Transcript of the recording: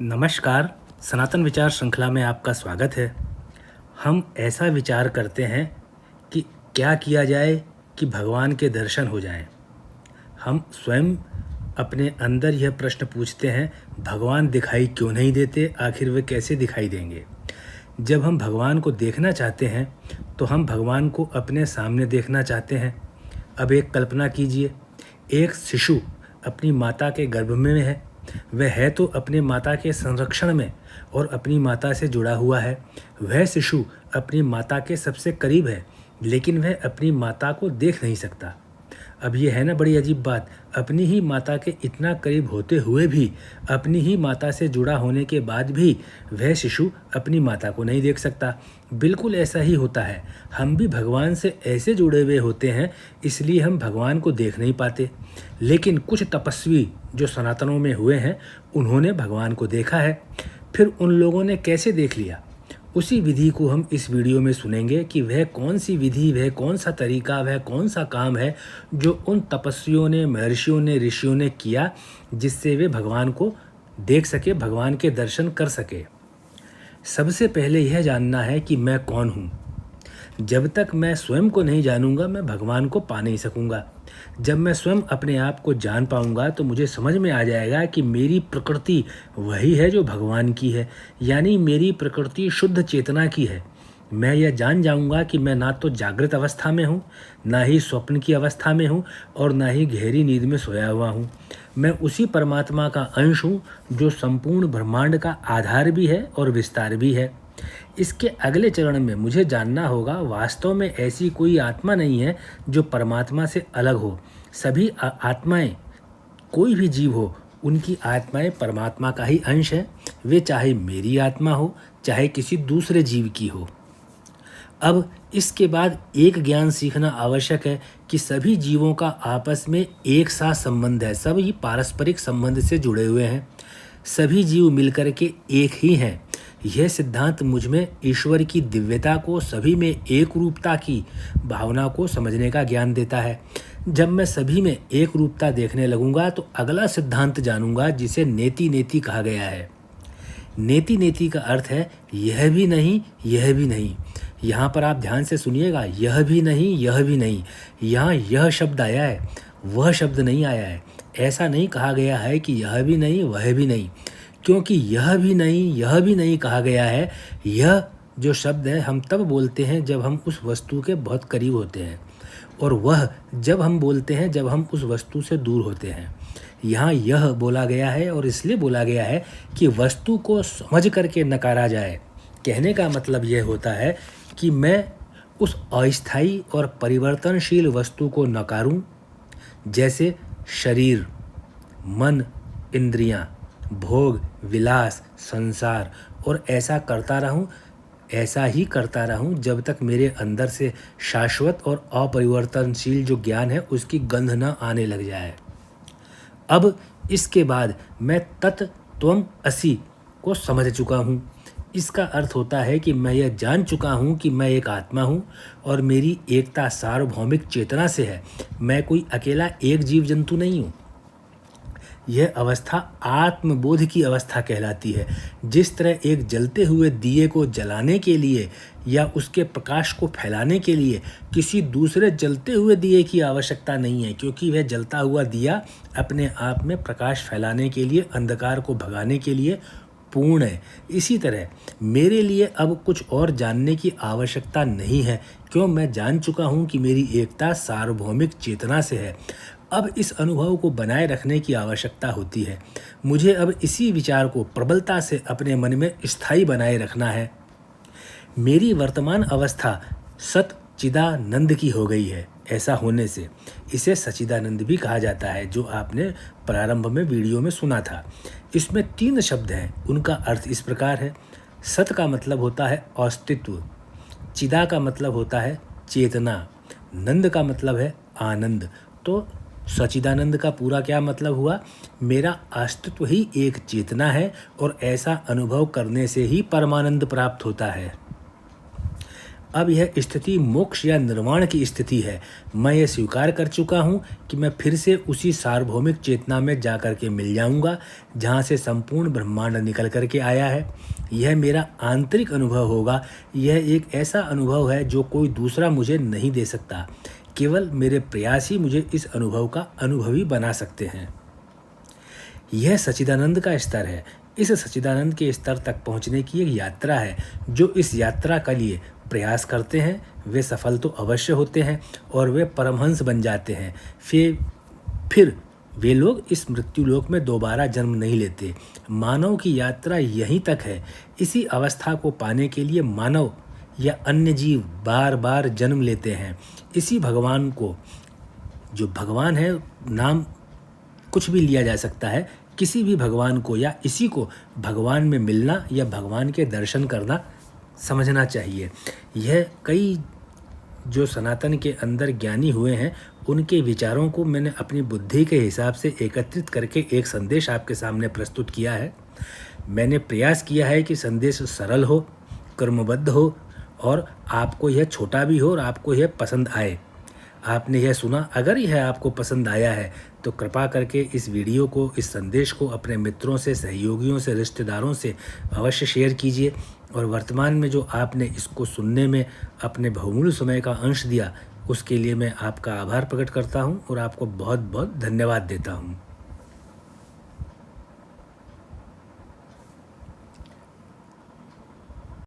नमस्कार। सनातन विचार श्रृंखला में आपका स्वागत है। हम ऐसा विचार करते हैं कि क्या किया जाए कि भगवान के दर्शन हो जाएं। हम स्वयं अपने अंदर यह प्रश्न पूछते हैं, भगवान दिखाई क्यों नहीं देते, आखिर वे कैसे दिखाई देंगे। जब हम भगवान को देखना चाहते हैं तो हम भगवान को अपने सामने देखना चाहते हैं। अब एक कल्पना कीजिए, एक शिशु अपनी माता के गर्भ में है। वह है तो अपने माता के संरक्षण में और अपनी माता से जुड़ा हुआ है। वह शिशु अपनी माता के सबसे करीब है, लेकिन वह अपनी माता को देख नहीं सकता। अब यह है ना बड़ी अजीब बात, अपनी ही माता के इतना करीब होते हुए भी, अपनी ही माता से जुड़ा होने के बाद भी वह शिशु अपनी माता को नहीं देख सकता। बिल्कुल ऐसा ही होता है, हम भी भगवान से ऐसे जुड़े हुए होते हैं, इसलिए हम भगवान को देख नहीं पाते। लेकिन कुछ तपस्वी जो सनातनों में हुए हैं, उन्होंने भगवान को देखा है। फिर उन लोगों ने कैसे देख लिया, उसी विधि को हम इस वीडियो में सुनेंगे कि वह कौन सी विधि, वह कौन सा तरीका, वह कौन सा काम है जो उन तपस्वियों ने, महर्षियों ने, ऋषियों ने किया, जिससे वे भगवान को देख सके, भगवान के दर्शन कर सके। सबसे पहले यह जानना है कि मैं कौन हूँ। जब तक मैं स्वयं को नहीं जानूंगा, मैं भगवान को पा नहीं सकूंगा। जब मैं स्वयं अपने आप को जान पाऊंगा तो मुझे समझ में आ जाएगा कि मेरी प्रकृति वही है जो भगवान की है, यानी मेरी प्रकृति शुद्ध चेतना की है। मैं यह जान जाऊंगा कि मैं ना तो जागृत अवस्था में हूँ, ना ही स्वप्न की अवस्था में हूँ, और ना ही गहरी नींद में सोया हुआ हूँ। मैं उसी परमात्मा का अंश हूँ जो संपूर्ण ब्रह्मांड का आधार भी है और विस्तार भी है। इसके अगले चरण में मुझे जानना होगा, वास्तव में ऐसी कोई आत्मा नहीं है जो परमात्मा से अलग हो। सभी आत्माएं, कोई भी जीव हो, उनकी आत्माएं परमात्मा का ही अंश है। वे चाहे मेरी आत्मा हो, चाहे किसी दूसरे जीव की हो। अब इसके बाद एक ज्ञान सीखना आवश्यक है कि सभी जीवों का आपस में एक साथ संबंध है। सभी पारस्परिक संबंध से जुड़े हुए हैं। सभी जीव मिलकर के एक ही हैं। यह सिद्धांत मुझ में ईश्वर की दिव्यता को, सभी में एक रूपता की भावना को समझने का ज्ञान देता है। जब मैं सभी में एक रूपता देखने लगूंगा तो अगला सिद्धांत जानूंगा, जिसे नेति नेति कहा गया है। नेति नेति का अर्थ है यह भी नहीं, यह भी नहीं। यहाँ पर आप ध्यान से सुनिएगा, यह भी नहीं, यह भी नहीं। यहाँ यह शब्द आया है, वह शब्द नहीं आया है। ऐसा नहीं कहा गया है कि यह भी नहीं, वह भी नहीं, क्योंकि यह भी नहीं, यह भी नहीं कहा गया है। यह जो शब्द है हम तब बोलते हैं जब हम उस वस्तु के बहुत करीब होते हैं, और वह जब हम बोलते हैं जब हम उस वस्तु से दूर होते हैं। यहाँ यह बोला गया है और इसलिए बोला गया है कि वस्तु को समझ करके नकारा जाए। कहने का मतलब यह होता है कि मैं उस अस्थायी और परिवर्तनशील वस्तु को नकारूं, जैसे शरीर, मन, इंद्रियां, भोग, विलास, संसार, और ऐसा करता रहूं, ऐसा ही करता रहूं जब तक मेरे अंदर से शाश्वत और अपरिवर्तनशील जो ज्ञान है उसकी गंध न आने लग जाए। अब इसके बाद मैं तत् त्वम असि को समझ चुका हूँ। इसका अर्थ होता है कि मैं यह जान चुका हूँ कि मैं एक आत्मा हूँ और मेरी एकता सार्वभौमिक चेतना से है। मैं कोई अकेला एक जीव जंतु नहीं हूँ। यह अवस्था आत्मबोध की अवस्था कहलाती है। जिस तरह एक जलते हुए दिए को जलाने के लिए या उसके प्रकाश को फैलाने के लिए किसी दूसरे जलते हुए दिए की आवश्यकता नहीं है, क्योंकि वह जलता हुआ दिया अपने आप में प्रकाश फैलाने के लिए, अंधकार को भगाने के लिए पूर्ण है। इसी तरह मेरे लिए अब कुछ और जानने की आवश्यकता नहीं है, क्यों मैं जान चुका हूँ कि मेरी एकता सार्वभौमिक चेतना से है। अब इस अनुभव को बनाए रखने की आवश्यकता होती है। मुझे अब इसी विचार को प्रबलता से अपने मन में स्थायी बनाए रखना है। मेरी वर्तमान अवस्था सच्चिदानंद की हो गई है। ऐसा होने से इसे सच्चिदानंद भी कहा जाता है, जो आपने प्रारंभ में वीडियो में सुना था। इसमें 3 शब्द हैं, उनका अर्थ इस प्रकार है। सत का मतलब होता है अस्तित्व, चिदा का मतलब होता है चेतना, नंद का मतलब है आनंद। तो सच्चिदानंद का पूरा क्या मतलब हुआ? मेरा अस्तित्व ही एक चेतना है और ऐसा अनुभव करने से ही परमानंद प्राप्त होता है। अब यह स्थिति मोक्ष या निर्वाण की स्थिति है। मैं ये स्वीकार कर चुका हूँ कि मैं फिर से उसी सार्वभौमिक चेतना में जा कर के मिल जाऊँगा जहाँ से संपूर्ण ब्रह्मांड निकल कर के आया है। यह मेरा आंतरिक अनुभव होगा। यह एक ऐसा अनुभव है जो कोई दूसरा मुझे नहीं दे सकता। केवल मेरे प्रयास ही मुझे इस अनुभव का अनुभवी बना सकते हैं। यह सच्चिदानंद का स्तर है। इस सच्चिदानंद के स्तर तक पहुंचने की एक यात्रा है। जो इस यात्रा के लिए प्रयास करते हैं वे सफल तो अवश्य होते हैं और वे परमहंस बन जाते हैं। फिर वे लोग इस मृत्युलोक में दोबारा जन्म नहीं लेते। मानव की यात्रा यहीं तक है। इसी अवस्था को पाने के लिए मानव या अन्य जीव बार बार जन्म लेते हैं। इसी भगवान को, जो भगवान है, नाम कुछ भी लिया जा सकता है, किसी भी भगवान को या इसी को भगवान में मिलना या भगवान के दर्शन करना समझना चाहिए। यह कई जो सनातन के अंदर ज्ञानी हुए हैं उनके विचारों को मैंने अपनी बुद्धि के हिसाब से एकत्रित करके एक संदेश आपके सामने प्रस्तुत किया है। मैंने प्रयास किया है कि संदेश सरल हो, कर्मबद्ध हो और आपको यह छोटा भी हो और आपको यह पसंद आए। आपने यह सुना, अगर यह आपको पसंद आया है तो कृपा करके इस वीडियो को, इस संदेश को अपने मित्रों से, सहयोगियों से, रिश्तेदारों से अवश्य शेयर कीजिए। और वर्तमान में जो आपने इसको सुनने में अपने बहुमूल्य समय का अंश दिया, उसके लिए मैं आपका आभार प्रकट करता हूँ और आपको बहुत बहुत धन्यवाद देता हूँ।